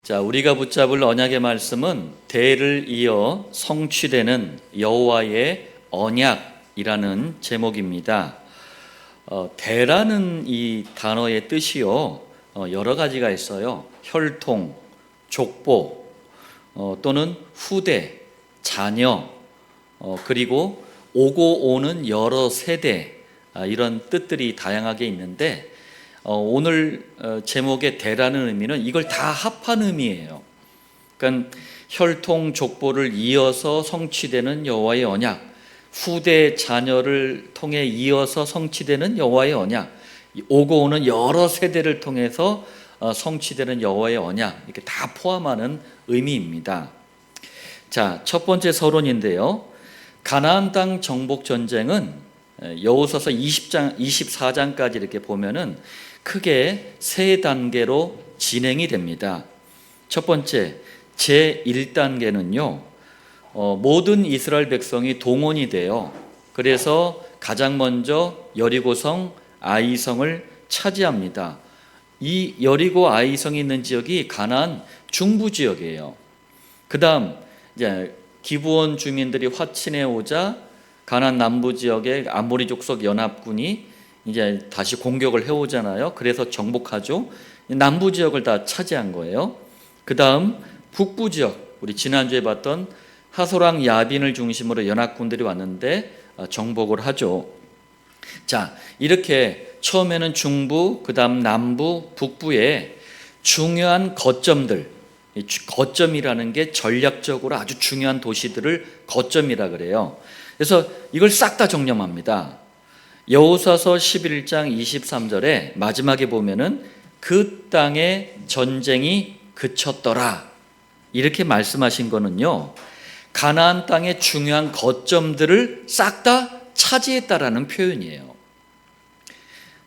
자, 우리가 붙잡을 언약의 말씀은 대를 이어 성취되는 여호와의 언약이라는 제목입니다. 대라는 이 단어의 뜻이요, 여러 가지가 있어요. 혈통, 족보, 또는 후대, 자녀, 그리고 오고 오는 여러 세대, 이런 뜻들이 다양하게 있는데, 오늘 제목의 대라는 의미는 이걸 다 합한 의미예요. 그러니까 혈통 족보를 이어서 성취되는 여호와의 언약, 후대 자녀를 통해 이어서 성취되는 여호와의 언약, 오고 오는 여러 세대를 통해서 성취되는 여호와의 언약, 이렇게 다 포함하는 의미입니다. 자, 첫 번째 서론인데요. 가나안 땅 정복 전쟁은 여호수아서 24장까지 이렇게 보면은 크게 세 단계로 진행이 됩니다. 첫 번째, 제1단계는요, 모든 이스라엘 백성이 동원이 돼요. 그래서 가장 먼저 여리고성, 아이성을 차지합니다. 이 여리고 아이성이 있는 지역이 가나안 중부 지역이에요. 그 다음 이제 기브온 주민들이 화친해 오자 가나안 남부 지역의 아모리 족속 연합군이 이제 다시 공격을 해오잖아요. 그래서 정복하죠. 남부 지역을 다 차지한 거예요. 그 다음 북부 지역, 우리 지난주에 봤던 하소랑 야빈을 중심으로 연합군들이 왔는데 정복을 하죠. 자, 이렇게 처음에는 중부, 그 다음 남부, 북부에 중요한 거점들, 거점이라는 게 전략적으로 아주 중요한 도시들을 거점이라 그래요. 그래서 이걸 싹 다 정령합니다. 여호수아서 11장 23절에 마지막에 보면은 그 땅에 전쟁이 그쳤더라, 이렇게 말씀하신 거는요, 가나안 땅의 중요한 거점들을 싹 다 차지했다라는 표현이에요.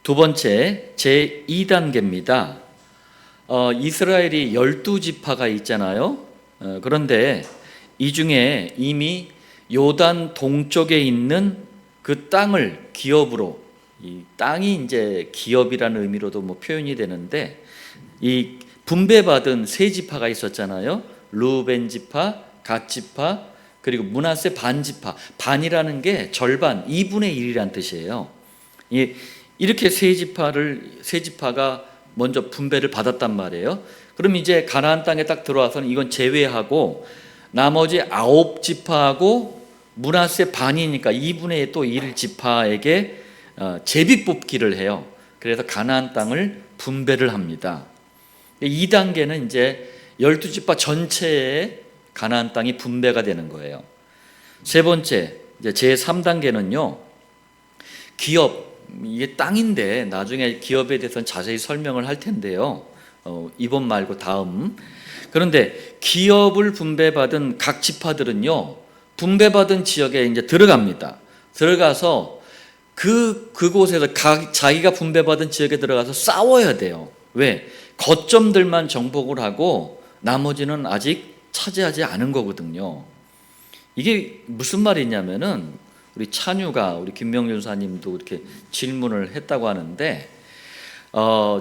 두 번째, 제2단계입니다. 이스라엘이 12지파가 있잖아요. 그런데 이 중에 이미 요단 동쪽에 있는 그 땅을 기업으로, 이 땅이 이제 기업이라는 의미로도 뭐 표현이 되는데, 이 분배받은 세 지파가 있었잖아요. 루벤 지파, 갓 지파, 그리고 므낫세 반 지파. 반이라는 게 절반, 2분의 1이란 뜻이에요. 이렇게 세 지파가 먼저 분배를 받았단 말이에요. 그럼 이제 가나안 땅에 딱 들어와서는 이건 제외하고 나머지 9지파하고 므낫세 반이니까 2분의 또 1 지파에게 제비 뽑기를 해요. 그래서 가나안 땅을 분배를 합니다. 2단계는 이제 12지파 전체에 가나안 땅이 분배가 되는 거예요. 세 번째, 이제 제3단계는요, 기업, 이게 땅인데 나중에 기업에 대해서는 자세히 설명을 할 텐데요. 이번 말고 다음. 그런데 기업을 분배받은 각 지파들은요, 분배받은 지역에 이제 들어갑니다. 들어가서 그곳에서 자기가 분배받은 지역에 들어가서 싸워야 돼요. 왜? 거점들만 정복을 하고 나머지는 아직 차지하지 않은 거거든요. 이게 무슨 말이냐면은, 우리 찬유가, 우리 김명준 사님도 이렇게 질문을 했다고 하는데,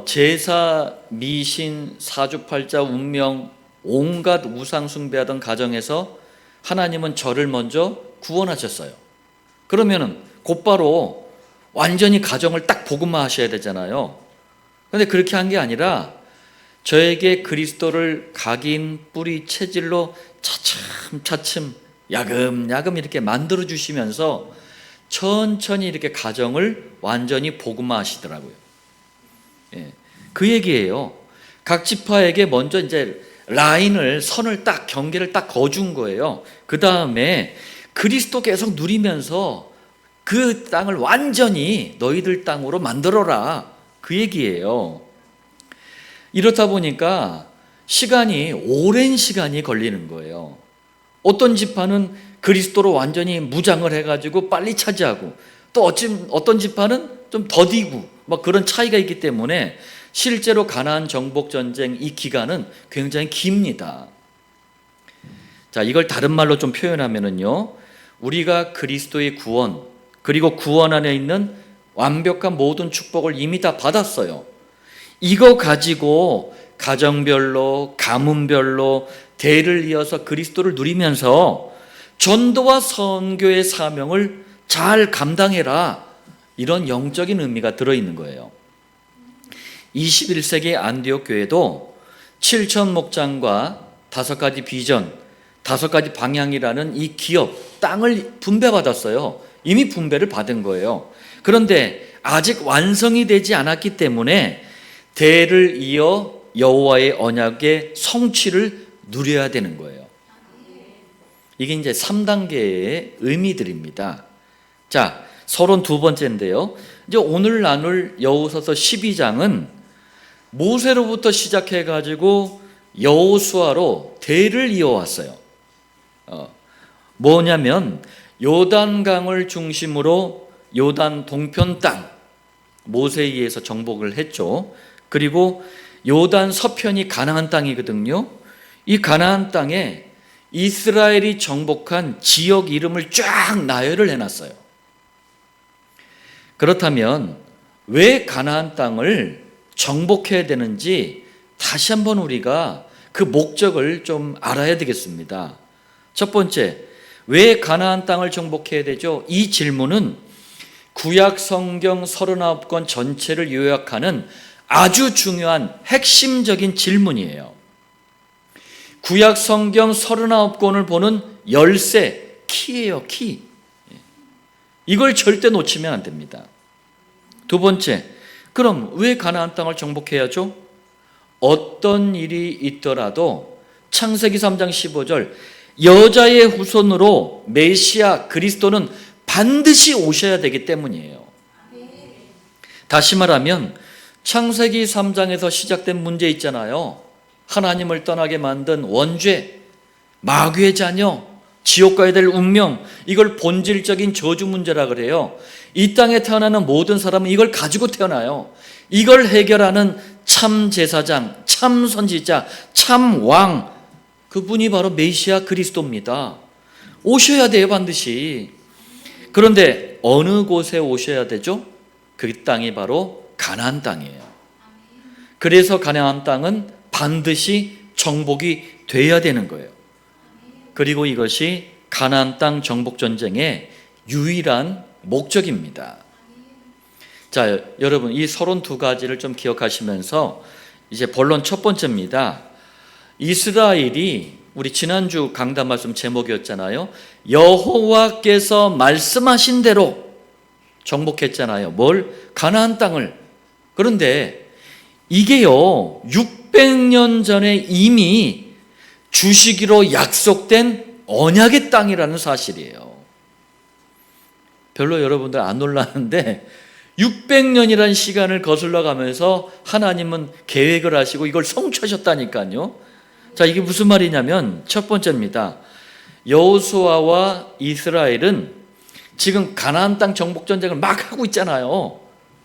제사, 미신, 사주팔자, 운명, 온갖 우상 숭배하던 가정에서 하나님은 저를 먼저 구원하셨어요. 그러면은 곧바로 완전히 가정을 딱 복음화하셔야 되잖아요. 그런데 그렇게 한 게 아니라 저에게 그리스도를 각인, 뿌리, 체질로 차츰차츰 야금야금 이렇게 만들어 주시면서 천천히 이렇게 가정을 완전히 복음화하시더라고요. 예, 그 얘기예요. 각 지파에게 먼저 이제 선을 딱, 경계를 딱 거준 거예요. 그 다음에 그리스도 계속 누리면서 그 땅을 완전히 너희들 땅으로 만들어라, 그 얘기예요. 이렇다 보니까 오랜 시간이 걸리는 거예요. 어떤 지파는 그리스도로 완전히 무장을 해가지고 빨리 차지하고, 또 어떤 지파는 좀 더디고, 막 그런 차이가 있기 때문에 실제로 가나안 정복 전쟁 이 기간은 굉장히 깁니다. 자, 이걸 다른 말로 좀 표현하면은요, 우리가 그리스도의 구원, 그리고 구원 안에 있는 완벽한 모든 축복을 이미 다 받았어요. 이거 가지고 가정별로, 가문별로 대를 이어서 그리스도를 누리면서 전도와 선교의 사명을 잘 감당해라. 이런 영적인 의미가 들어있는 거예요. 21세기 안디옥 교회도 7천 목장과 5가지 비전, 5가지 방향이라는 이 기업, 땅을 분배받았어요. 이미 분배를 받은 거예요. 그런데 아직 완성이 되지 않았기 때문에 대를 이어 여호와의 언약의 성취를 누려야 되는 거예요. 이게 이제 3단계의 의미들입니다. 자, 32번째인데요. 이제 오늘 나눌 여호수아서 12장은 모세로부터 시작해가지고 여호수아로 대를 이어왔어요. 뭐냐면 요단강을 중심으로 요단 동편 땅, 모세에 의해서 정복을 했죠. 그리고 요단 서편이 가나안 땅이거든요. 이 가나안 땅에 이스라엘이 정복한 지역 이름을 쫙 나열을 해놨어요. 그렇다면 왜 가나안 땅을 정복해야 되는지 다시 한번 우리가 그 목적을 좀 알아야 되겠습니다. 첫 번째, 왜 가나안 땅을 정복해야 되죠? 이 질문은 구약 성경 39권 전체를 요약하는 아주 중요한 핵심적인 질문이에요. 구약 성경 39권을 보는 열쇠, 키예요, 키. 이걸 절대 놓치면 안 됩니다. 두 번째, 그럼 왜 가나안 땅을 정복해야죠? 어떤 일이 있더라도 창세기 3장 15절 여자의 후손으로 메시아 그리스도는 반드시 오셔야 되기 때문이에요. 다시 말하면 창세기 3장에서 시작된 문제 있잖아요. 하나님을 떠나게 만든 원죄, 마귀의 자녀, 지옥 가야 될 운명, 이걸 본질적인 저주 문제라 그래요. 이 땅에 태어나는 모든 사람은 이걸 가지고 태어나요. 이걸 해결하는 참 제사장, 참 선지자, 참 왕, 그분이 바로 메시아 그리스도입니다. 오셔야 돼요, 반드시. 그런데 어느 곳에 오셔야 되죠? 그 땅이 바로 가나안 땅이에요. 그래서 가나안 땅은 반드시 정복이 돼야 되는 거예요. 그리고 이것이 가나안 땅 정복 전쟁의 유일한 목적입니다. 자, 여러분 이 32가지를 좀 기억하시면서 이제 본론 첫 번째입니다. 이스라엘이 우리 지난주 강단 말씀 제목이었잖아요. 여호와께서 말씀하신 대로 정복했잖아요. 뭘? 가나안 땅을. 그런데 이게요 600년 전에 이미 주시기로 약속된 언약의 땅이라는 사실이에요. 별로 여러분들 안 놀라는데 600년이라는 시간을 거슬러 가면서 하나님은 계획을 하시고 이걸 성취하셨다니까요. 자, 이게 무슨 말이냐면 첫 번째입니다. 여호수아와 이스라엘은 지금 가나안 땅 정복 전쟁을 막 하고 있잖아요.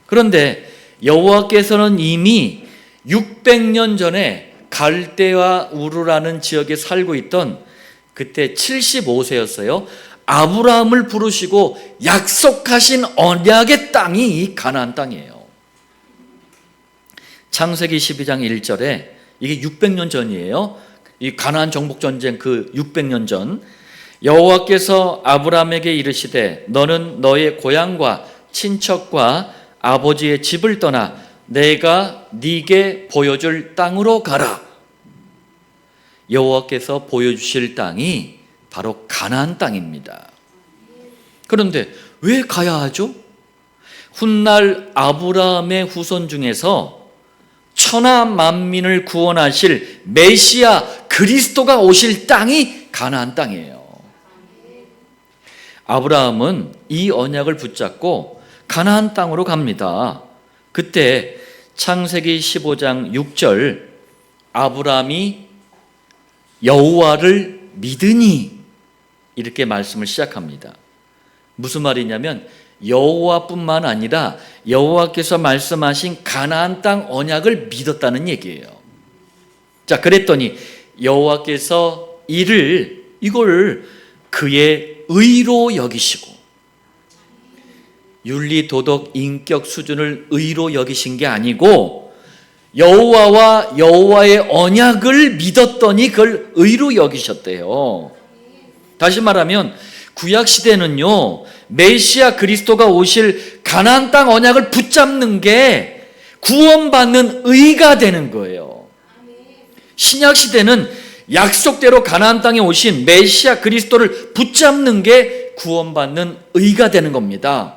그런데 여호와께서는 이미 600년 전에 갈대와 우르라는 지역에 살고 있던 그때 75세였어요. 아브라함을 부르시고 약속하신 언약의 땅이 이 가나안 땅이에요. 창세기 12장 1절에 이게 600년 전이에요. 이 가나안 정복 전쟁 그 600년 전 여호와께서 아브라함에게 이르시되 너는 너의 고향과 친척과 아버지의 집을 떠나 내가 네게 보여줄 땅으로 가라. 여호와께서 보여주실 땅이 바로 가나안 땅입니다. 그런데 왜 가야 하죠? 훗날 아브라함의 후손 중에서 천하 만민을 구원하실 메시아 그리스도가 오실 땅이 가나안 땅이에요. 아브라함은 이 언약을 붙잡고 가나안 땅으로 갑니다. 그때 창세기 15장 6절 아브라함이 여호와를 믿으니 이렇게 말씀을 시작합니다. 무슨 말이냐면 여호와뿐만 아니라 여호와께서 말씀하신 가나안 땅 언약을 믿었다는 얘기예요. 자, 그랬더니 여호와께서 이걸 그의 의로 여기시고 윤리, 도덕, 인격 수준을 의로 여기신 게 아니고 여호와와 여호와의 언약을 믿었더니 그걸 의로 여기셨대요. 다시 말하면 구약 시대는요, 메시아 그리스도가 오실 가나안 땅 언약을 붙잡는 게 구원받는 의가 되는 거예요. 신약 시대는 약속대로 가나안 땅에 오신 메시아 그리스도를 붙잡는 게 구원받는 의가 되는 겁니다.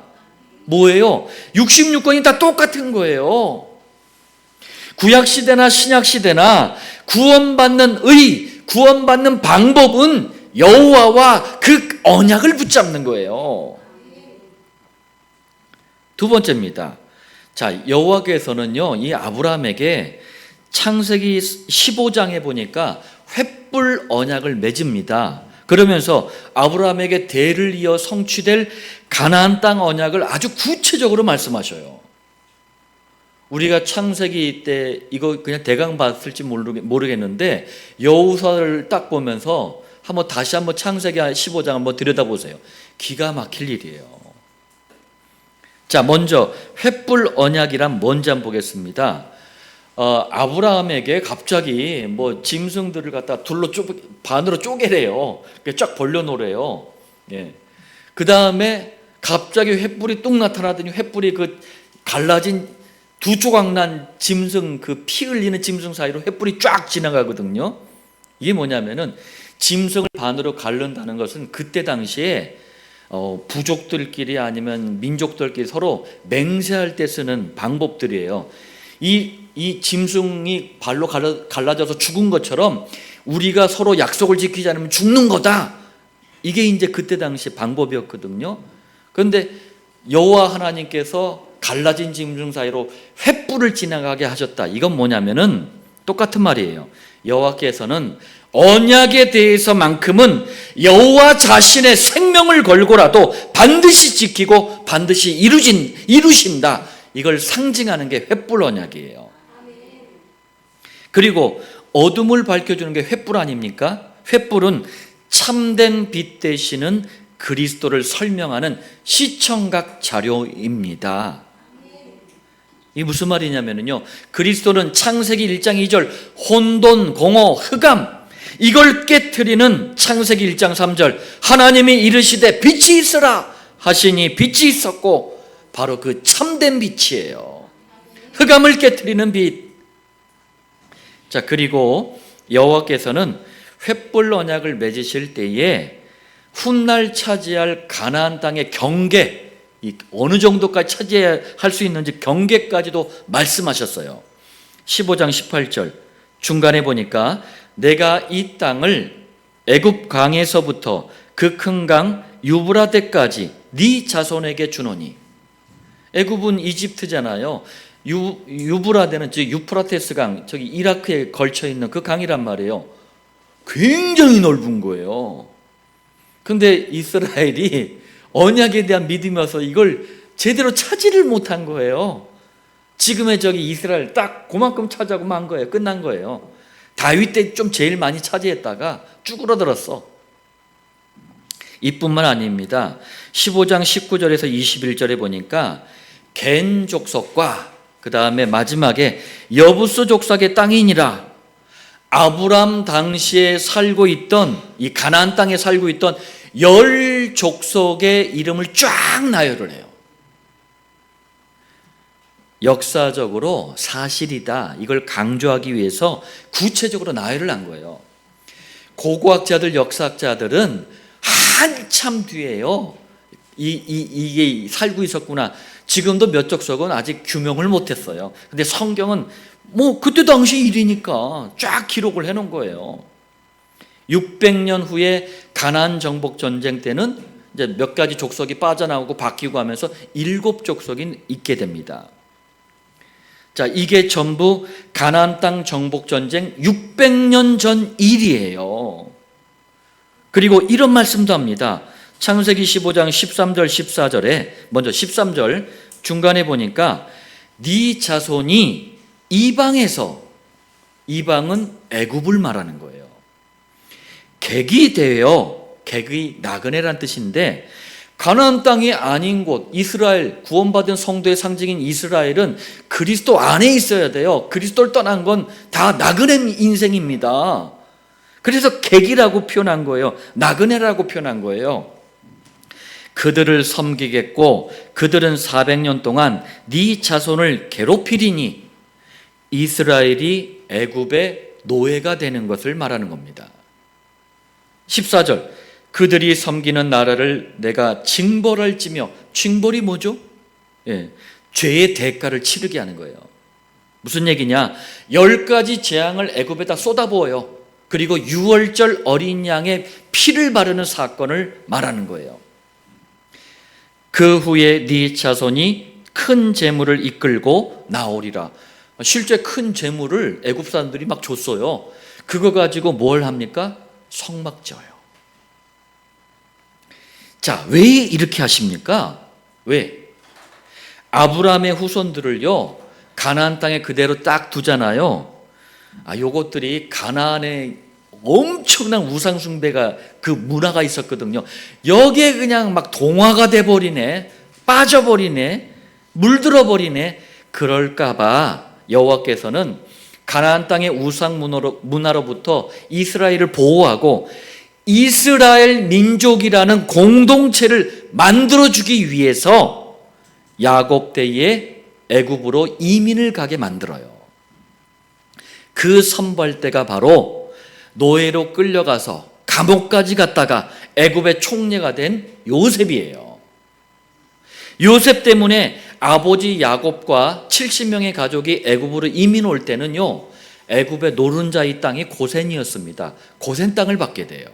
뭐예요? 66권이 다 똑같은 거예요. 구약 시대나 신약 시대나 구원받는 의, 구원받는 방법은 여호와와 그 언약을 붙잡는 거예요. 두 번째입니다. 자, 여호와께서는요, 이 아브라함에게 창세기 15장에 보니까 횃불 언약을 맺습니다. 그러면서 아브라함에게 대를 이어 성취될 가나안 땅 언약을 아주 구체적으로 말씀하셔요. 우리가 창세기 때 이거 그냥 대강 봤을지 모르겠는데 여호수아를 딱 보면서 다시 한번 창세기 15장 한번 들여다보세요. 기가 막힐 일이에요. 자, 먼저 횃불 언약이란 뭔지 한번 보겠습니다. 아브라함에게 갑자기 짐승들을 갖다 반으로 쪼개래요. 쫙 벌려놓으래요. 예. 그 다음에 갑자기 횃불이 뚝 나타나더니 횃불이 그 갈라진 두 조각 난 짐승, 그 피 흘리는 짐승 사이로 횃불이 쫙 지나가거든요. 이게 뭐냐면은 짐승을 반으로 가른다는 것은 그때 당시에 부족들끼리 아니면 민족들끼리 서로 맹세할 때 쓰는 방법들이에요. 이 짐승이 발로 갈라져서 죽은 것처럼 우리가 서로 약속을 지키지 않으면 죽는 거다. 이게 이제 그때 당시 방법이었거든요. 그런데 여호와 하나님께서 갈라진 짐승 사이로 횃불을 지나가게 하셨다. 이건 뭐냐면은 똑같은 말이에요. 여호와께서는 언약에 대해서만큼은 여호와 자신의 생명을 걸고라도 반드시 지키고 반드시 이루신다. 이걸 상징하는 게 횃불 언약이에요. 그리고 어둠을 밝혀주는 게 횃불 아닙니까? 횃불은 참된 빛 되시는 그리스도를 설명하는 시청각 자료입니다. 이게 무슨 말이냐면요, 그리스도는 창세기 1장 2절 혼돈, 공허, 흑암, 이걸 깨트리는 창세기 1장 3절 하나님이 이르시되 빛이 있으라 하시니 빛이 있었고 바로 그 참된 빛이에요. 흑암을 깨트리는 빛. 자, 그리고 여호와께서는 횃불 언약을 맺으실 때에 훗날 차지할 가나안 땅의 경계, 어느 정도까지 차지할 수 있는지 경계까지도 말씀하셨어요. 15장 18절 중간에 보니까 내가 이 땅을 애굽 강에서부터 그 큰 강 유브라데까지 네 자손에게 주노니. 애굽은 이집트잖아요. 유브라데는 즉 유프라테스 강, 저기 이라크에 걸쳐 있는 그 강이란 말이에요. 굉장히 넓은 거예요. 근데 이스라엘이 언약에 대한 믿음이 와서 이걸 제대로 차지를 못한 거예요. 지금의 저기 이스라엘 딱 그만큼 차지하고 만 거예요. 끝난 거예요. 다윗 때 좀 제일 많이 차지했다가 쭈그러들었어. 이뿐만 아닙니다. 15장 19절에서 21절에 보니까 겐 족속과 그 다음에 마지막에 여부스 족속의 땅이니라. 아브람 당시에 살고 있던 이 가나안 땅에 살고 있던 10족속의 이름을 쫙 나열을 해요. 역사적으로 사실이다. 이걸 강조하기 위해서 구체적으로 나열을 한 거예요. 고고학자들, 역사학자들은 한참 뒤에요. 이게 살고 있었구나. 지금도 몇 족속은 아직 규명을 못했어요. 근데 성경은 그때 당시 일이니까 쫙 기록을 해놓은 거예요. 600년 후에 가나안 정복 전쟁 때는 이제 몇 가지 족속이 빠져나오고 바뀌고 하면서 7족속이 있게 됩니다. 자, 이게 전부 가나안 땅 정복 전쟁 600년 전 일이에요. 그리고 이런 말씀도 합니다. 창세기 15장 13절 14절에 먼저 13절 중간에 보니까 네 자손이 이방에서, 이방은 애굽을 말하는 거예요. 객이 되어, 객이 나그네란 뜻인데 가나안 땅이 아닌 곳, 이스라엘, 구원받은 성도의 상징인 이스라엘은 그리스도 안에 있어야 돼요. 그리스도를 떠난 건 다 나그네 인생입니다. 그래서 객이라고 표현한 거예요. 나그네라고 표현한 거예요. 그들을 섬기겠고 그들은 400년 동안 네 자손을 괴롭히리니 이스라엘이 애굽의 노예가 되는 것을 말하는 겁니다. 14절, 그들이 섬기는 나라를 내가 징벌할지며, 징벌이 뭐죠? 죄의 대가를 치르게 하는 거예요. 무슨 얘기냐? 10가지 재앙을 애굽에다 쏟아부어요. 그리고 유월절 어린 양의 피를 바르는 사건을 말하는 거예요. 그 후에 네 자손이 큰 재물을 이끌고 나오리라. 실제 큰 재물을 애굽 사람들이 막 줬어요. 그거 가지고 뭘 합니까? 성막 지어요. 자, 왜 이렇게 하십니까? 왜? 아브라함의 후손들을요, 가나안 땅에 그대로 딱 두잖아요. 요것들이 가나안에 엄청난 우상 숭배가 그 문화가 있었거든요. 여기에 그냥 막 동화가 돼버리네, 빠져버리네, 물들어 버리네. 그럴까봐 여호와께서는 가나안 땅의 우상 문화로부터 이스라엘을 보호하고 이스라엘 민족이라는 공동체를 만들어주기 위해서 야곱 때에 애굽으로 이민을 가게 만들어요. 그 선발대가 바로 노예로 끌려가서 감옥까지 갔다가 애굽의 총리가 된 요셉이에요. 요셉 때문에 아버지 야곱과 70명의 가족이 애굽으로 이민 올 때는요, 애굽의 노른자의 땅이 고센이었습니다. 고센 땅을 받게 돼요.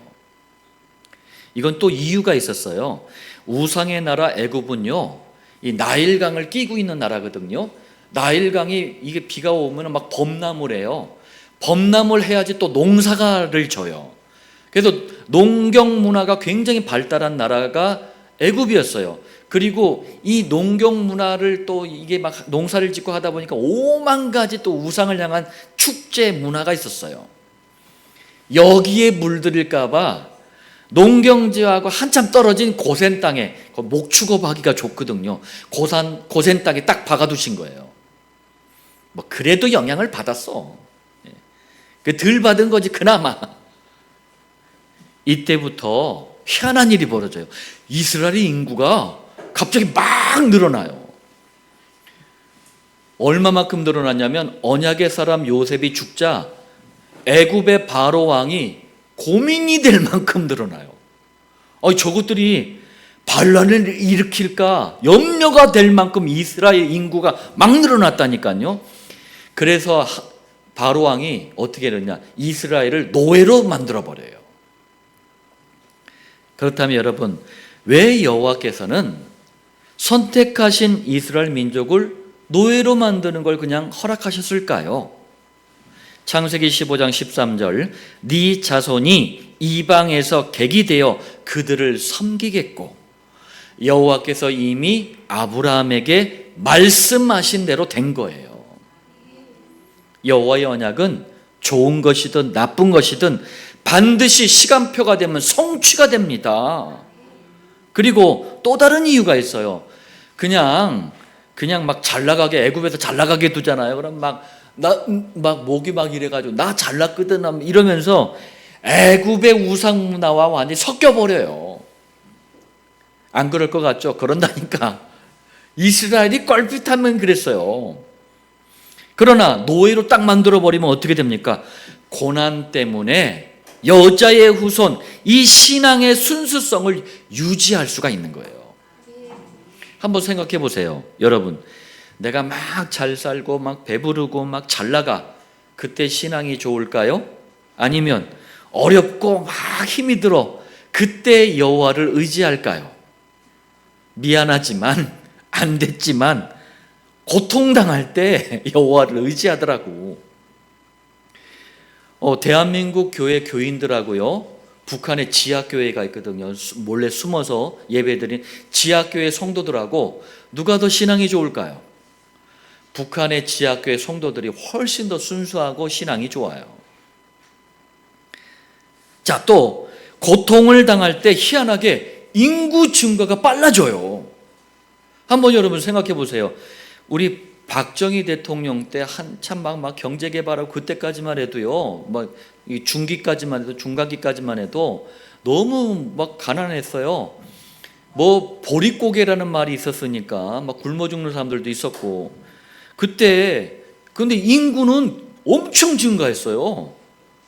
이건 또 이유가 있었어요. 우상의 나라 애굽은요, 이 나일강을 끼고 있는 나라거든요. 나일강이 이게 비가 오면 막 범람을 범람을 해야지 또 농사를 져요. 그래서 농경 문화가 굉장히 발달한 나라가 애굽이었어요. 그리고 이 농경 문화를 또 이게 막 농사를 짓고 하다 보니까 5만 가지 또 우상을 향한 축제 문화가 있었어요. 여기에 물들일까봐 농경지하고 한참 떨어진 고센 땅에 목축업하기가 좋거든요. 고센 땅에 딱 박아두신 거예요. 뭐 그래도 영향을 받았어. 덜 받은 거지 그나마. 이때부터 희한한 일이 벌어져요. 이스라엘의 인구가 갑자기 막 늘어나요. 얼마만큼 늘어났냐면 언약의 사람 요셉이 죽자 애굽의 바로 왕이 고민이 될 만큼 늘어나요. 저것들이 반란을 일으킬까 염려가 될 만큼 이스라엘 인구가 막 늘어났다니까요. 그래서 바로 왕이 어떻게 했냐? 이스라엘을 노예로 만들어버려요. 그렇다면 여러분, 왜 여호와께서는 선택하신 이스라엘 민족을 노예로 만드는 걸 그냥 허락하셨을까요? 창세기 15장 13절, 네 자손이 이방에서 객이 되어 그들을 섬기겠고, 여호와께서 이미 아브라함에게 말씀하신 대로 된 거예요. 여호와의 언약은 좋은 것이든 나쁜 것이든 반드시 시간표가 되면 성취가 됩니다. 그리고 또 다른 이유가 있어요. 그냥 막 잘 나가게, 애굽에서 잘 나가게 두잖아요. 그럼 목이 막 이래가지고 나 잘났거든 이러면서 애굽의 우상 문화와 완전히 섞여버려요. 안 그럴 것 같죠? 그런다니까. 이스라엘이 껄핏하면 그랬어요. 그러나 노예로 딱 만들어버리면 어떻게 됩니까? 고난 때문에 여자의 후손, 이 신앙의 순수성을 유지할 수가 있는 거예요. 한번 생각해 보세요. 여러분, 내가 막 잘 살고 막 배부르고 막 잘 나가, 그때 신앙이 좋을까요? 아니면 어렵고 막 힘이 들어, 그때 여호와를 의지할까요? 미안하지만 안 됐지만 고통당할 때 여호와를 의지하더라고. 대한민국 교회 교인들하고요, 북한에 지하교회가 있거든요. 몰래 숨어서 예배드린 지하교회 성도들하고 누가 더 신앙이 좋을까요? 북한의 지하교회 성도들이 훨씬 더 순수하고 신앙이 좋아요. 자, 또 고통을 당할 때 희한하게 인구 증가가 빨라져요. 한번 여러분 생각해 보세요. 우리 박정희 대통령 때 한참 막 경제 개발하고 그때까지만 해도요, 막 이 중기까지만 해도 중간기까지만 해도 너무 막 가난했어요. 뭐 보릿고개라는 말이 있었으니까 막 굶어 죽는 사람들도 있었고, 그때 근데 인구는 엄청 증가했어요.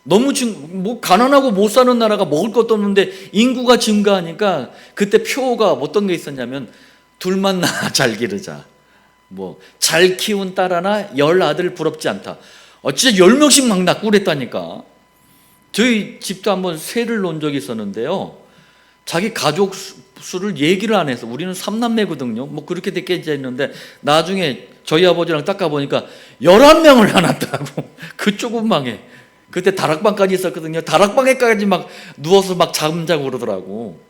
너무 뭐 가난하고 못 사는 나라가 먹을 것도 없는데 인구가 증가하니까 그때 표가 어떤 게 있었냐면 둘만 낳아 잘 기르자, 뭐 잘 키운 딸 하나 열 아들 부럽지 않다. 진짜 10명씩 막 낳고 그랬다니까. 저희 집도 한번 세를 놓은 적이 있었는데요, 자기 가족 수를 얘기를 안 해서, 우리는 3남매거든요 뭐 그렇게 됐겠지 했는데 나중에 저희 아버지랑 딱 가보니까 11명을 낳았다고. 그 조그맣게. 그때 다락방까지 있었거든요. 다락방에까지 막 누워서 막 잠자고 그러더라고.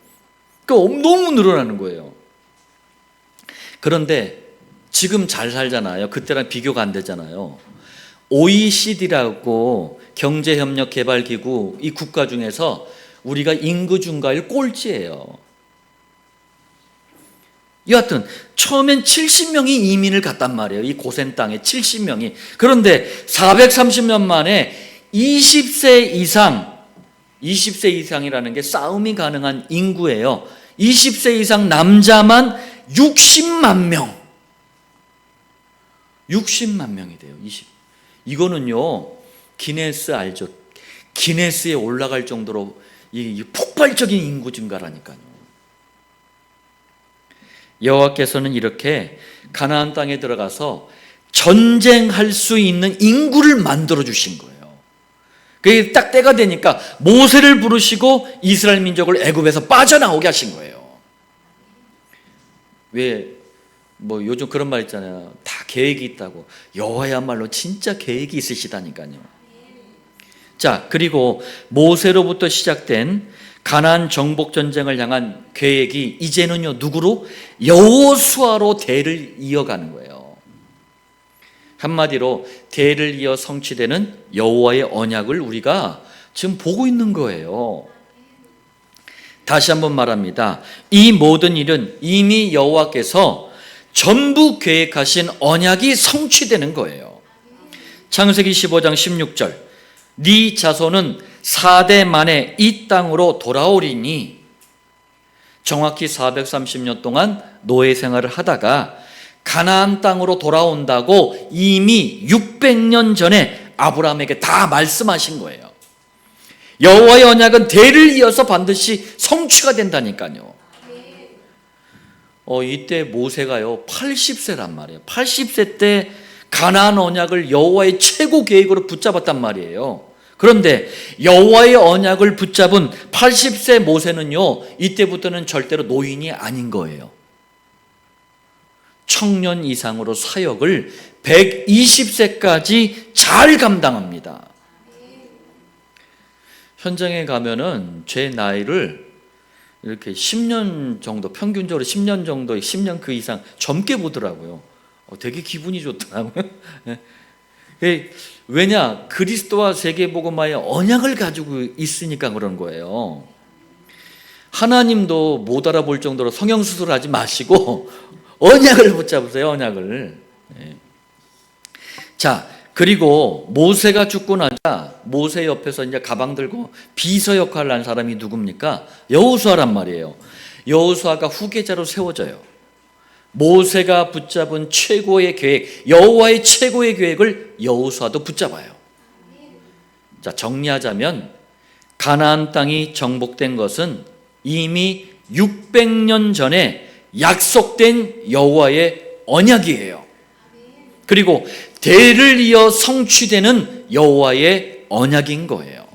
그러니까 너무 늘어나는 거예요. 그런데 지금 잘 살잖아요. 그때랑 비교가 안 되잖아요. OECD라고 경제협력개발기구 이 국가 중에서 우리가 인구 증가율 꼴찌예요. 여하튼 처음엔 70명이 이민을 갔단 말이에요. 이 고센 땅에 70명이. 그런데 430년 만에 20세 이상이라는 게 싸움이 가능한 인구예요. 20세 이상 남자만 60만 명. 60만 명이 돼요. 이거는요, 기네스 알죠? 기네스에 올라갈 정도로 이 폭발적인 인구 증가라니까요. 여호와께서는 이렇게 가나안 땅에 들어가서 전쟁할 수 있는 인구를 만들어 주신 거예요. 그게 딱 때가 되니까 모세를 부르시고 이스라엘 민족을 애굽에서 빠져나오게 하신 거예요. 왜 뭐 요즘 그런 말 있잖아요. 다 계획이 있다고. 여호와야말로 진짜 계획이 있으시다니까요. 자, 그리고 모세로부터 시작된 가나안 정복 전쟁을 향한 계획이 이제는요, 누구로? 여호수아로 대를 이어가는 거예요. 한마디로 대를 이어 성취되는 여호와의 언약을 우리가 지금 보고 있는 거예요. 다시 한번 말합니다. 이 모든 일은 이미 여호와께서 전부 계획하신 언약이 성취되는 거예요. 창세기 15장 16절, 네 자손은 4대 만에 이 땅으로 돌아오리니, 정확히 430년 동안 노예 생활을 하다가 가나안 땅으로 돌아온다고 이미 600년 전에 아브라함에게 다 말씀하신 거예요. 여호와의 언약은 대를 이어서 반드시 성취가 된다니까요. 이때 모세가요 80세란 말이에요. 80세 때 가나안 언약을 여호와의 최고 계획으로 붙잡았단 말이에요. 그런데 여호와의 언약을 붙잡은 80세 모세는요, 이때부터는 절대로 노인이 아닌 거예요. 청년 이상으로 사역을 120세까지 잘 감당합니다. 현장에 가면은 제 나이를 이렇게 10년 정도, 평균적으로 10년 정도, 10년 그 이상 젊게 보더라고요. 되게 기분이 좋더라고요. 왜냐? 그리스도와 세계복음화의 언약을 가지고 있으니까 그런 거예요. 하나님도 못 알아볼 정도로 성형수술하지 마시고 언약을 붙잡으세요. 언약을. 자, 그리고 모세가 죽고 나자 모세 옆에서 이제 가방 들고 비서 역할을 한 사람이 누굽니까? 여호수아란 말이에요. 여호수아가 후계자로 세워져요. 모세가 붙잡은 최고의 계획, 여호와의 최고의 계획을 여호수아도 붙잡아요. 자, 정리하자면 가나안 땅이 정복된 것은 이미 600년 전에 약속된 여호와의 언약이에요. 그리고 대를 이어 성취되는 여호와의 언약인 거예요.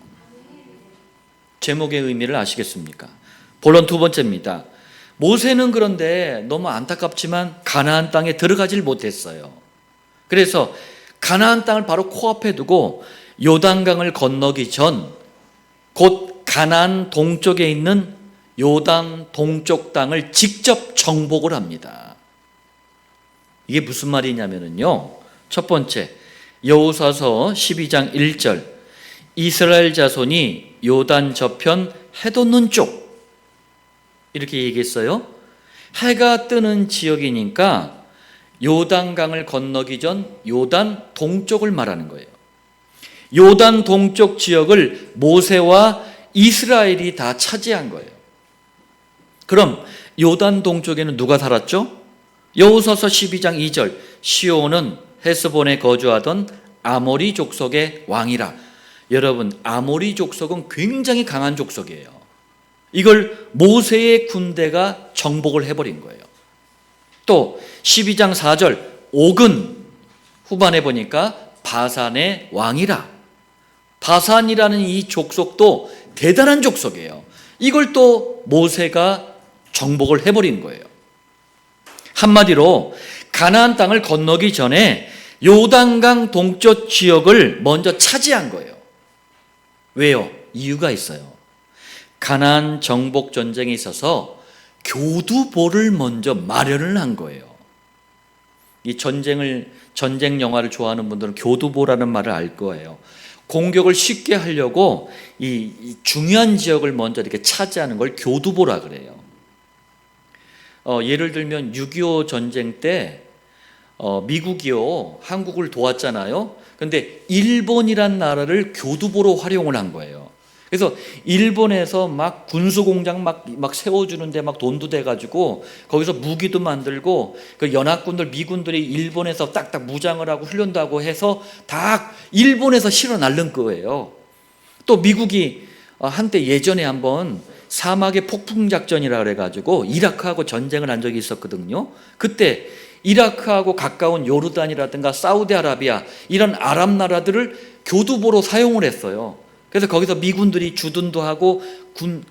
제목의 의미를 아시겠습니까? 본론 두 번째입니다. 모세는 그런데 너무 안타깝지만 가나안 땅에 들어가질 못했어요. 그래서 가나안 땅을 바로 코앞에 두고 요단강을 건너기 전 곧 가나안 동쪽에 있는 요단 동쪽 땅을 직접 정복을 합니다. 이게 무슨 말이냐면요, 첫 번째, 여호수아서 12장 1절, 이스라엘 자손이 요단 저편 해돋는 쪽, 이렇게 얘기했어요. 해가 뜨는 지역이니까 요단강을 건너기 전 요단 동쪽을 말하는 거예요. 요단 동쪽 지역을 모세와 이스라엘이 다 차지한 거예요. 그럼 요단 동쪽에는 누가 살았죠? 여호수아서 12장 2절, 시온은 헤스본에 거주하던 아모리 족속의 왕이라. 여러분, 아모리 족속은 굉장히 강한 족속이에요. 이걸 모세의 군대가 정복을 해버린 거예요. 또 12장 4절, 옥은 후반에 보니까 바산의 왕이라. 바산이라는 이 족속도 대단한 족속이에요. 이걸 또 모세가 정복을 해버린 거예요. 한마디로 가나안 땅을 건너기 전에 요단강 동쪽 지역을 먼저 차지한 거예요. 왜요? 이유가 있어요. 가나안 정복 전쟁에 있어서 교두보를 먼저 마련을 한 거예요. 이 전쟁 영화를 좋아하는 분들은 교두보라는 말을 알 거예요. 공격을 쉽게 하려고 이 중요한 지역을 먼저 이렇게 차지하는 걸 교두보라 그래요. 예를 들면 6.25 전쟁 때 미국이요 한국을 도왔잖아요. 근데 일본이란 나라를 교두보로 활용을 한 거예요. 그래서 일본에서 막 군수공장 막 세워주는데 막 돈도 대가지고 거기서 무기도 만들고 그 연합군들 미군들이 일본에서 딱딱 무장을 하고 훈련도 하고 해서 다 일본에서 실어 날른 거예요. 또 미국이 한때 예전에 한번 사막의 폭풍작전이라 그래가지고 이라크하고 전쟁을 한 적이 있었거든요. 그때 이라크하고 가까운 요르단이라든가 사우디아라비아 이런 아랍 나라들을 교두보로 사용을 했어요. 그래서 거기서 미군들이 주둔도 하고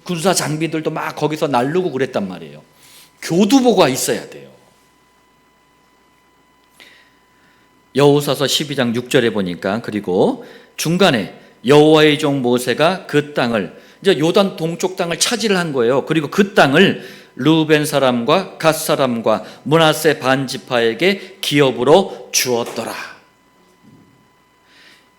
군사 장비들도 막 거기서 날르고 그랬단 말이에요. 교두보가 있어야 돼요. 여호수아서 12장 6절에 보니까 그리고 중간에 여호와의 종 모세가 그 땅을 이제 요단 동쪽 땅을 차지를 한 거예요. 그리고 그 땅을 르우벤 사람과 갓 사람과 므낫세 반 지파에게 기업으로 주었더라.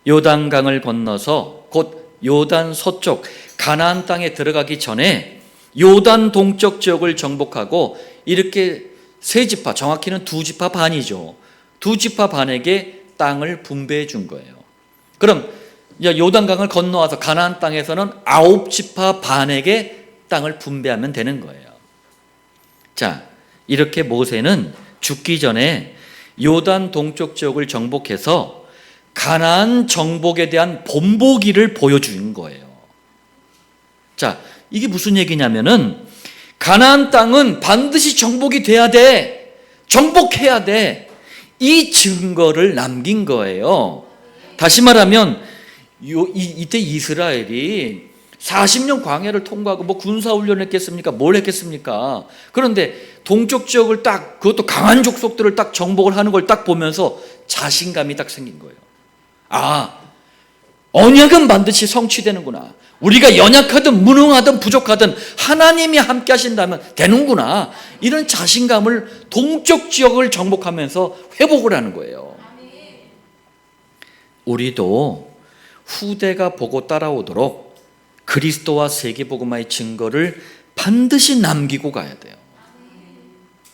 요단강을 건너서 곧 요단 서쪽 가나안 땅에 들어가기 전에 요단 동쪽 지역을 정복하고 이렇게 세 지파, 정확히는 두 지파 반이죠. 두 지파 반에게 땅을 분배해 준 거예요. 그럼 요단강을 건너와서 가나안 땅에서는 9지파 반에게 땅을 분배하면 되는 거예요. 자, 이렇게 모세는 죽기 전에 요단 동쪽 지역을 정복해서 가나안 정복에 대한 본보기를 보여준 거예요. 자, 이게 무슨 얘기냐면은 가나안 땅은 반드시 정복이 돼야 돼. 정복해야 돼. 이 증거를 남긴 거예요. 다시 말하면 이때 이스라엘이 40년 광야를 통과하고 뭐 군사훈련을 했겠습니까? 뭘 했겠습니까? 그런데 동쪽 지역을 딱 그것도 강한 족속들을 딱 정복을 하는 걸 딱 보면서 자신감이 딱 생긴 거예요. 아, 언약은 반드시 성취되는구나. 우리가 연약하든 무능하든 부족하든 하나님이 함께 하신다면 되는구나. 이런 자신감을 동쪽 지역을 정복하면서 회복을 하는 거예요. 우리도 후대가 보고 따라오도록 그리스도와 세계복음화의 증거를 반드시 남기고 가야 돼요.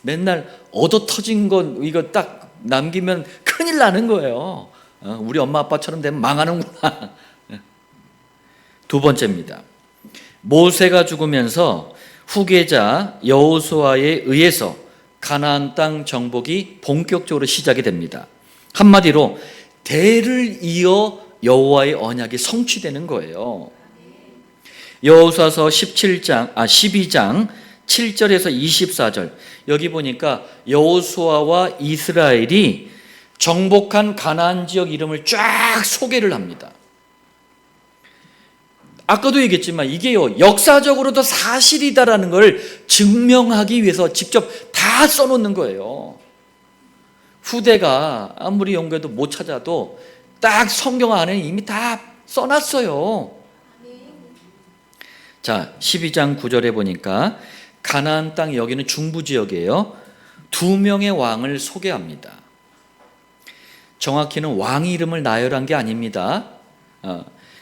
맨날 얻어 터진 건 이거 딱 남기면 큰일 나는 거예요. 우리 엄마 아빠처럼 되면 망하는구나. 두 번째입니다. 모세가 죽으면서 후계자 여호수아에 의해서 가나안 땅 정복이 본격적으로 시작이 됩니다. 한마디로 대를 이어 여호와의 언약이 성취되는 거예요. 여호수아서 12장 7절에서 24절 여기 보니까 여호수아와 이스라엘이 정복한 가나안 지역 이름을 쫙 소개를 합니다. 아까도 얘기했지만 이게요 역사적으로도 사실이다라는 걸 증명하기 위해서 직접 다 써놓는 거예요. 후대가 아무리 연구해도 못 찾아도 딱 성경 안에 이미 다 써놨어요. 자, 12장 9절에 보니까 가나안 땅 여기는 중부 지역이에요. 2명의 왕을 소개합니다. 정확히는 왕 이름을 나열한 게 아닙니다.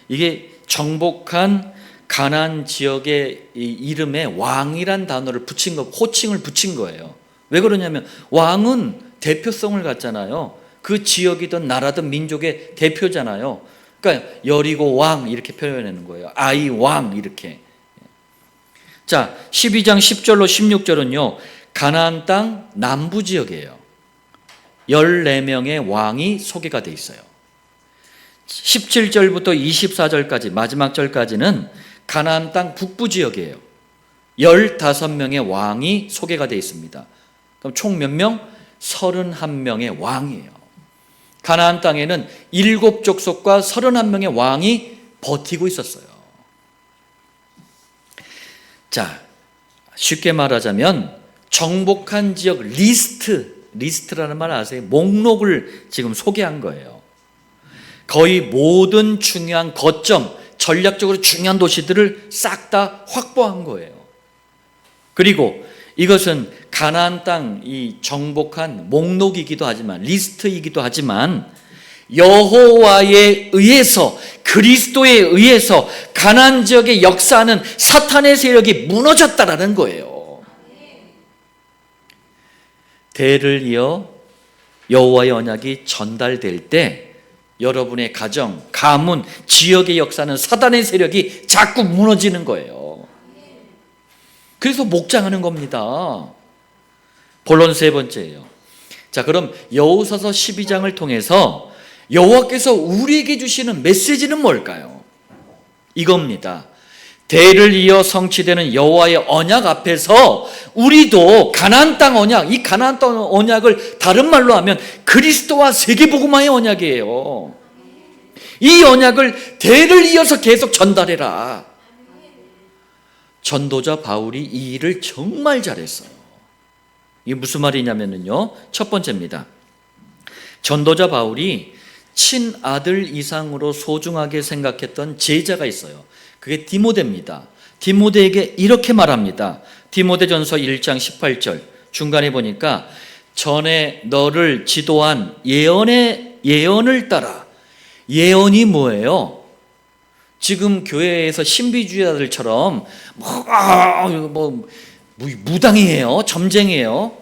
이게 정복한 가나안 지역의 이 이름에 왕이란 단어를 붙인 거, 호칭을 붙인 거예요. 왜 그러냐면 왕은 대표성을 갖잖아요. 그 지역이든 나라든 민족의 대표잖아요. 그러니까 여리고 왕 이렇게 표현하는 거예요. 아이 왕 이렇게. 자, 12장 10절로 16절은요. 가나안 땅 남부 지역이에요. 14명의 왕이 소개가 돼 있어요. 17절부터 24절까지 마지막 절까지는 가나안 땅 북부 지역이에요. 15명의 왕이 소개가 되어 있습니다. 그럼 총 몇 명? 31명의 왕이에요. 가나안 땅에는 7족속과 31명의 왕이 버티고 있었어요. 자, 쉽게 말하자면 정복한 지역 리스트라는 말 아세요? 목록을 지금 소개한 거예요. 거의 모든 중요한 거점, 전략적으로 중요한 도시들을 싹 다 확보한 거예요. 그리고 이것은 가나안 땅 이 정복한 목록이기도 하지만 리스트이기도 하지만 여호와에 의해서 그리스도에 의해서 가나안 지역에 역사하는 사탄의 세력이 무너졌다라는 거예요. 대를 이어 여호와의 언약이 전달될 때 여러분의 가정, 가문, 지역의 역사는 사단의 세력이 자꾸 무너지는 거예요. 그래서 목장하는 겁니다. 본론 세 번째예요. 자, 그럼 여호수아서 12장을 통해서 여호와께서 우리에게 주시는 메시지는 뭘까요? 이겁니다. 대를 이어 성취되는 여호와의 언약 앞에서 우리도 가나안 땅 언약, 이 가나안 땅 언약을 다른 말로 하면 그리스도와 세계복음화의 언약이에요. 이 언약을 대를 이어서 계속 전달해라. 전도자 바울이 이 일을 정말 잘했어요. 이게 무슨 말이냐면요, 첫 번째입니다. 전도자 바울이 친아들 이상으로 소중하게 생각했던 제자가 있어요. 그게 디모데입니다. 디모데에게 이렇게 말합니다. 디모데전서 1장 18절 중간에 보니까 전에 너를 지도한 예언을 따라. 예언이 뭐예요? 지금 교회에서 신비주의자들처럼 무당이에요, 점쟁이에요.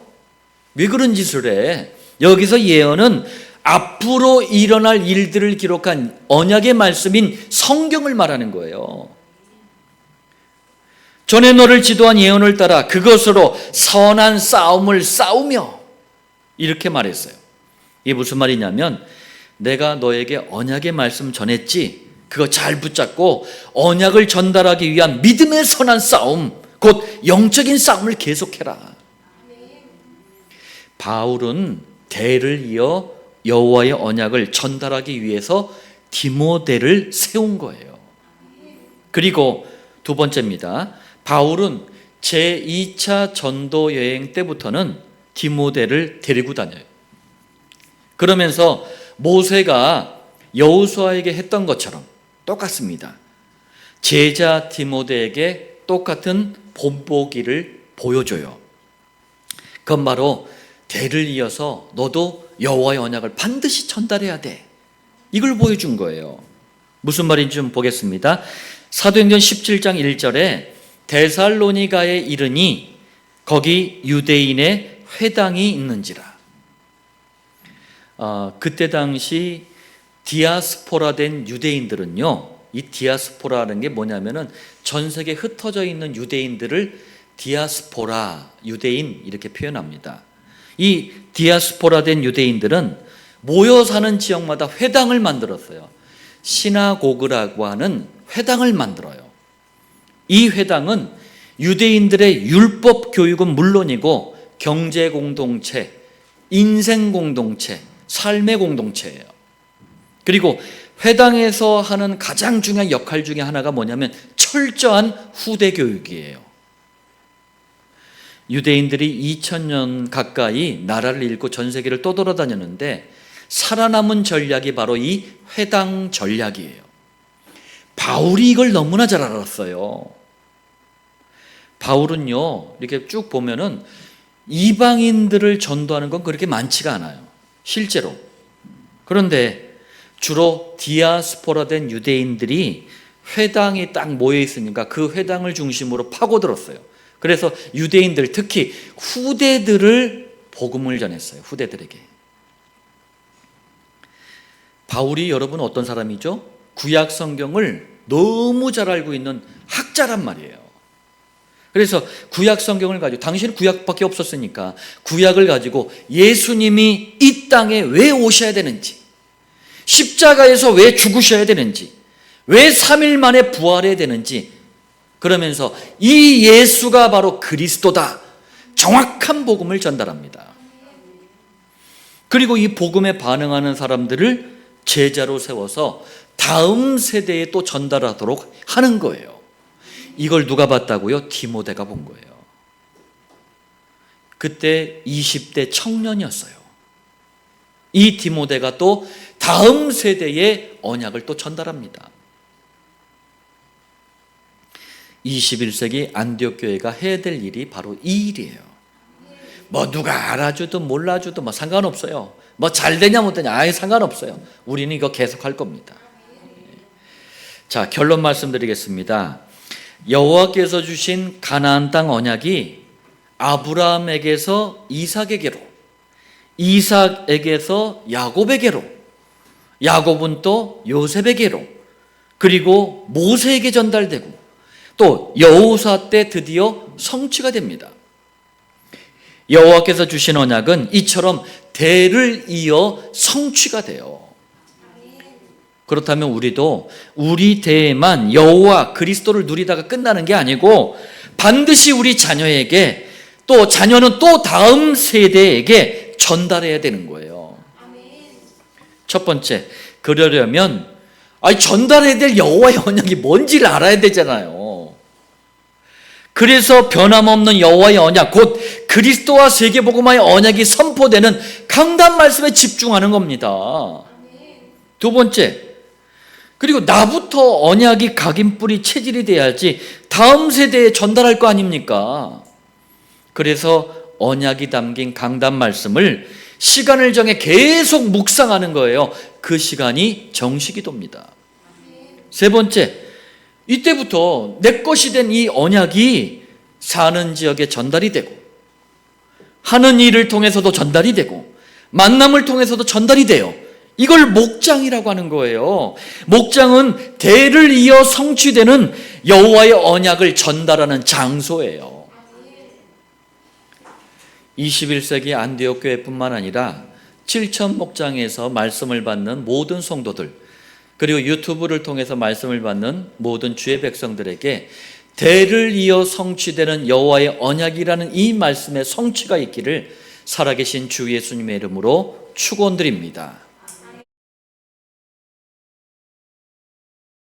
왜 그런 짓을 해? 여기서 예언은 앞으로 일어날 일들을 기록한 언약의 말씀인 성경을 말하는 거예요. 전에 너를 지도한 예언을 따라 그것으로 선한 싸움을 싸우며 이렇게 말했어요. 이게 무슨 말이냐면 내가 너에게 언약의 말씀 전했지, 그거 잘 붙잡고 언약을 전달하기 위한 믿음의 선한 싸움, 곧 영적인 싸움을 계속해라. 바울은 대를 이어 여호와의 언약을 전달하기 위해서 디모데를 세운 거예요. 그리고 두 번째입니다. 바울은 제2차 전도 여행 때부터는 디모데를 데리고 다녀요. 그러면서 모세가 여호수아에게 했던 것처럼 똑같습니다. 제자 디모데에게 똑같은 본보기를 보여줘요. 그건 바로 대를 이어서 너도 여호와의 언약을 반드시 전달해야 돼. 이걸 보여준 거예요. 무슨 말인지 좀 보겠습니다. 사도행전 17장 1절에 데살로니가에 이르니 거기 유대인의 회당이 있는지라. 그때 당시 디아스포라 된 유대인들은요, 이 디아스포라는 게 뭐냐면은 전 세계에 흩어져 있는 유대인들을 디아스포라, 유대인 이렇게 표현합니다. 이 디아스포라 된 유대인들은 모여 사는 지역마다 회당을 만들었어요. 시나고그라고 하는 회당을 만들어요. 이 회당은 유대인들의 율법 교육은 물론이고 경제 공동체, 인생 공동체, 삶의 공동체예요. 그리고 회당에서 하는 가장 중요한 역할 중에 하나가 뭐냐면 철저한 후대 교육이에요. 유대인들이 2000년 가까이 나라를 잃고 전 세계를 떠돌아다녔는데 살아남은 전략이 바로 이 회당 전략이에요. 바울이 이걸 너무나 잘 알았어요. 바울은요, 이렇게 쭉 보면은 이방인들을 전도하는 건 그렇게 많지가 않아요, 실제로. 그런데 주로 디아스포라 된 유대인들이 회당이 딱 모여 있으니까 그 회당을 중심으로 파고들었어요. 그래서 유대인들, 특히 후대들을 복음을 전했어요. 후대들에게. 바울이 여러분 어떤 사람이죠? 구약 성경을 너무 잘 알고 있는 학자란 말이에요. 그래서 구약 성경을 가지고, 당신은 구약밖에 없었으니까 구약을 가지고 예수님이 이 땅에 왜 오셔야 되는지, 십자가에서 왜 죽으셔야 되는지, 왜 3일 만에 부활해야 되는지, 그러면서 이 예수가 바로 그리스도다, 정확한 복음을 전달합니다. 그리고 이 복음에 반응하는 사람들을 제자로 세워서 다음 세대에 또 전달하도록 하는 거예요. 이걸 누가 봤다고요? 디모데가 본 거예요. 그때 20대 청년이었어요. 이 디모데가 또 다음 세대에 언약을 또 전달합니다. 21세기 안디옥 교회가 해야 될 일이 바로 이 일이에요. 뭐 누가 알아주든 몰라주든 뭐 상관없어요. 뭐 잘 되냐 못 되냐 아예 상관없어요. 우리는 이거 계속 할 겁니다. 자, 결론 말씀드리겠습니다. 여호와께서 주신 가나안 땅 언약이 아브라함에게서 이삭에게로, 이삭에게서 야곱에게로, 야곱은 또 요셉에게로, 그리고 모세에게 전달되고 또 여호사 때 드디어 성취가 됩니다. 여호와께서 주신 언약은 이처럼 대를 이어 성취가 돼요. 그렇다면 우리도 우리 대에만 여호와 그리스도를 누리다가 끝나는 게 아니고 반드시 우리 자녀에게, 또 자녀는 또 다음 세대에게 전달해야 되는 거예요. 첫 번째, 그러려면 전달해야 될 여호와의 언약이 뭔지를 알아야 되잖아요. 그래서 변함없는 여호와의 언약, 곧 그리스도와 세계복음화의 언약이 선포되는 강단 말씀에 집중하는 겁니다. 두 번째, 그리고 나부터 언약이 각인뿌리 체질이 돼야지 다음 세대에 전달할 거 아닙니까? 그래서 언약이 담긴 강단 말씀을 시간을 정해 계속 묵상하는 거예요. 그 시간이 정시기도입니다. 세 번째, 이때부터 내 것이 된 이 언약이 사는 지역에 전달이 되고, 하는 일을 통해서도 전달이 되고, 만남을 통해서도 전달이 돼요. 이걸 목장이라고 하는 거예요. 목장은 대를 이어 성취되는 여호와의 언약을 전달하는 장소예요. 21세기 안디옥 교회뿐만 아니라 7천 목장에서 말씀을 받는 모든 성도들, 그리고 유튜브를 통해서 말씀을 받는 모든 주의 백성들에게 대를 이어 성취되는 여호와의 언약이라는 이 말씀의 성취가 있기를 살아계신 주 예수님의 이름으로 축원드립니다.